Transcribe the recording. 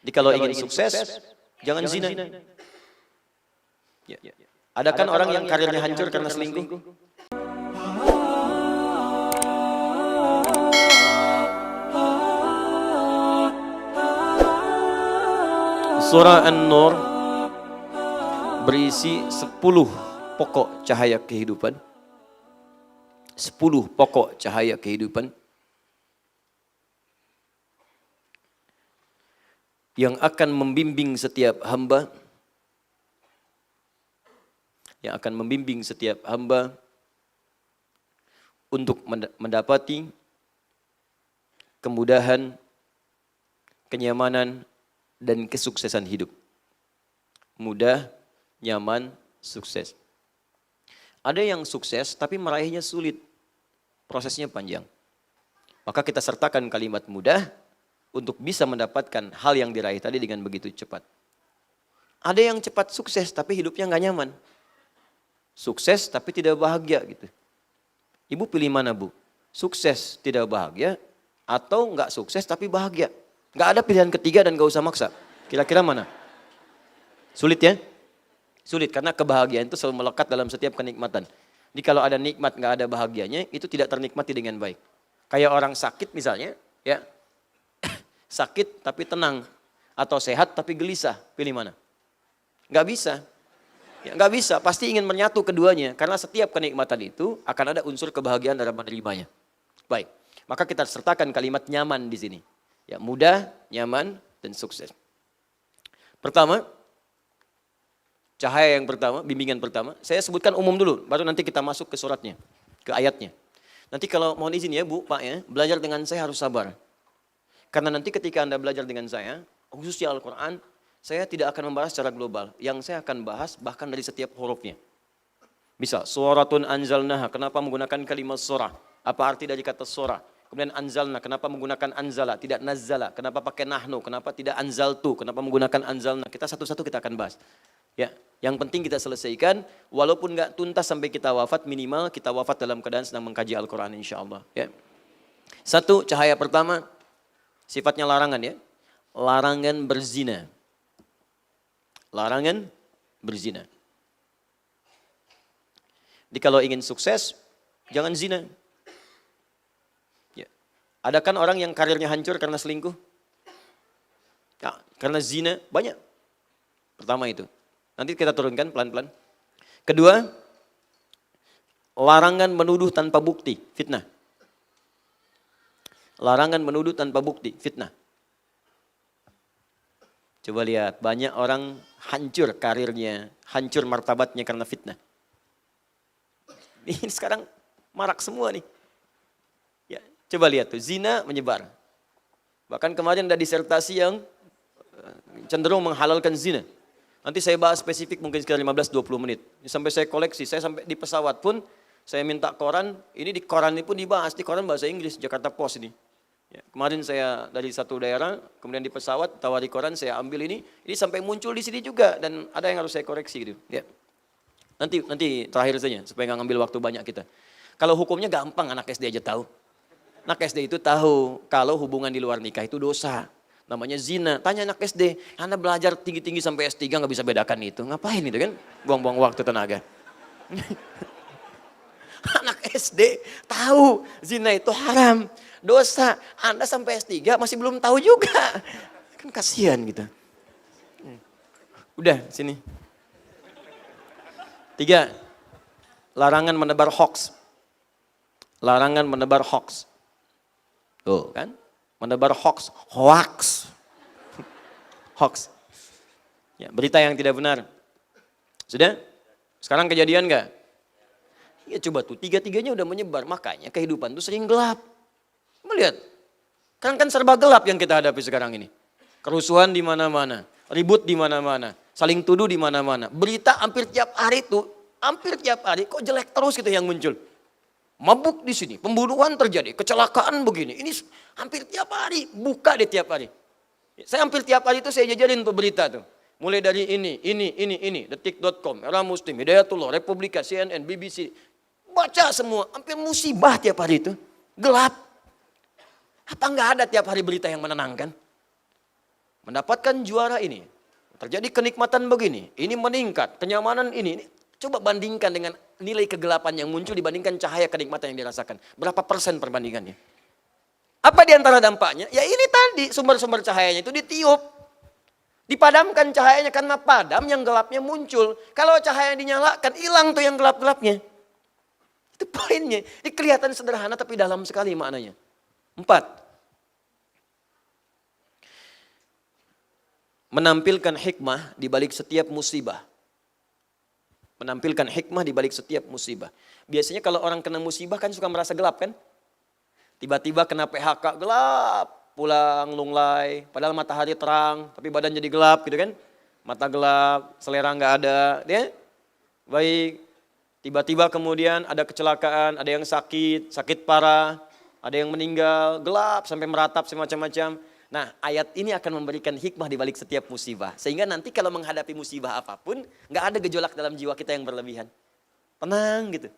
Jadi kalau ingin sukses, jangan zina. Ya. Ada kan orang yang karirnya hancur karena selingkuh? Surah An-Nur berisi 10 pokok cahaya kehidupan. 10 pokok cahaya kehidupan yang akan membimbing setiap hamba, untuk mendapati kemudahan, kenyamanan, dan kesuksesan hidup. Mudah, nyaman, sukses. Ada yang sukses tapi meraihnya sulit, prosesnya panjang. Maka kita sertakan kalimat mudah untuk bisa mendapatkan hal yang diraih tadi dengan begitu cepat. Ada yang cepat sukses tapi hidupnya nggak nyaman. Sukses tapi tidak bahagia gitu. Ibu pilih mana, Bu? Sukses tidak bahagia atau nggak sukses tapi bahagia? Nggak ada pilihan ketiga dan nggak usah maksa. Kira-kira mana? Sulit ya? Sulit karena kebahagiaan itu selalu melekat dalam setiap kenikmatan. Jadi kalau ada nikmat nggak ada bahagianya, itu tidak ternikmati dengan baik. Kayak orang sakit misalnya, ya sakit tapi tenang, atau sehat tapi gelisah, pilih mana? Nggak bisa. Ya, nggak bisa, pasti ingin menyatu keduanya. Karena setiap kenikmatan itu akan ada unsur kebahagiaan dalam menerimanya. Baik, maka kita sertakan kalimat nyaman di sini. Ya, mudah, nyaman, dan sukses. Pertama, cahaya yang pertama, bimbingan pertama. Saya sebutkan umum dulu, baru nanti kita masuk ke suratnya, ke ayatnya. Nanti kalau mohon izin ya Bu, Pak ya, belajar dengan saya harus sabar. Karena nanti ketika Anda belajar dengan saya, khususnya Al-Quran, saya tidak akan membahas secara global. Yang saya akan bahas bahkan dari setiap hurufnya. Bisa, suratun anzalnaha, kenapa menggunakan kalimat surah? Apa arti dari kata surah? Kemudian anzalna, kenapa menggunakan anzala, tidak nazzala? Kenapa pakai nahnu, kenapa tidak anzaltu? Kenapa menggunakan anzalna? Kita satu-satu kita akan bahas. Ya, yang penting kita selesaikan, walaupun nggak tuntas sampai kita wafat, minimal kita wafat dalam keadaan sedang mengkaji Al-Quran insya Allah. Ya. Satu, cahaya pertama, sifatnya larangan ya. Larangan berzina. Larangan berzina. Jadi kalau ingin sukses, jangan zina. Ya. Ada kan orang yang karirnya hancur karena selingkuh? Ya, karena zina, banyak. Pertama itu. Nanti kita turunkan pelan-pelan. Kedua, larangan menuduh tanpa bukti, fitnah. Larangan menuduh tanpa bukti, fitnah. Coba lihat, banyak orang hancur karirnya, hancur martabatnya karena fitnah. Ini sekarang marak semua nih. Ya, coba lihat tuh, zina menyebar. Bahkan kemarin ada disertasi yang cenderung menghalalkan zina. Nanti saya bahas spesifik mungkin sekitar 15-20 menit. Sampai saya koleksi, saya sampai di pesawat pun, saya minta koran, ini di koran ini pun dibahas, di koran bahasa Inggris, Jakarta Post ini. Ya, kemarin saya dari satu daerah, kemudian di pesawat, tawari koran, saya ambil ini sampai muncul di sini juga, dan ada yang harus saya koreksi gitu. Ya. Nanti terakhir saja, supaya nggak ngambil waktu banyak kita. Kalau hukumnya gampang, anak SD aja tahu. Anak SD itu tahu, kalau hubungan di luar nikah itu dosa. Namanya zina. Tanya anak SD, Anda belajar tinggi-tinggi sampai S3 nggak bisa bedakan itu. Ngapain itu kan? Buang-buang waktu tenaga. Anak SD tahu zina itu haram, dosa. Anda sampai S3 masih belum tahu juga. Kan kasihan gitu. Udah, sini. 3. Larangan menebar hoax. Larangan menebar hoax. Tuh kan? Menebar hoax. Hoax. Hoax. Ya, berita yang tidak benar. Sudah? Sekarang kejadian enggak? Ya coba tuh, 3-tiganya udah menyebar. Makanya kehidupan tuh sering gelap. Melihat. Kan serba gelap yang kita hadapi sekarang ini. Kerusuhan di mana-mana. Ribut di mana-mana. Saling tuduh di mana-mana. Berita hampir tiap hari tuh. Hampir tiap hari kok jelek terus gitu yang muncul. Mabuk di sini. Pembunuhan terjadi. Kecelakaan begini. Ini hampir tiap hari. Buka deh tiap hari. Saya hampir tiap hari itu saya jajarin tuh berita tuh. Mulai dari ini. Detik.com, Era Muslim, Hidayatullah, Republika, CNN, BBC. Baca semua. Hampir musibah tiap hari itu. Gelap. Apa enggak ada tiap hari berita yang menenangkan? mendapatkan juara ini, terjadi kenikmatan begini, ini meningkat, kenyamanan ini. Coba bandingkan dengan nilai kegelapan yang muncul dibandingkan cahaya kenikmatan yang dirasakan. Berapa persen perbandingannya? Apa di antara dampaknya? Ya ini tadi sumber-sumber cahayanya itu ditiup. Dipadamkan cahayanya karena padam yang gelapnya muncul. Kalau cahaya dinyalakan hilang tuh yang gelap-gelapnya. Itu poinnya. Ini kelihatan sederhana tapi dalam sekali maknanya. 4. Menampilkan hikmah di balik setiap musibah. Menampilkan hikmah di balik setiap musibah. Biasanya kalau orang kena musibah kan suka merasa gelap kan? Tiba-tiba kena PHK gelap, pulang lunglai, padahal matahari terang, tapi badan jadi gelap gitu kan? Mata gelap, selera nggak ada, ya? Baik. Tiba-tiba kemudian ada kecelakaan, ada yang sakit, sakit parah, ada yang meninggal, gelap sampai meratap semacam-macam. Nah, ayat ini akan memberikan hikmah di balik setiap musibah. Sehingga nanti kalau menghadapi musibah apapun, nggak ada gejolak dalam jiwa kita yang berlebihan. Tenang gitu.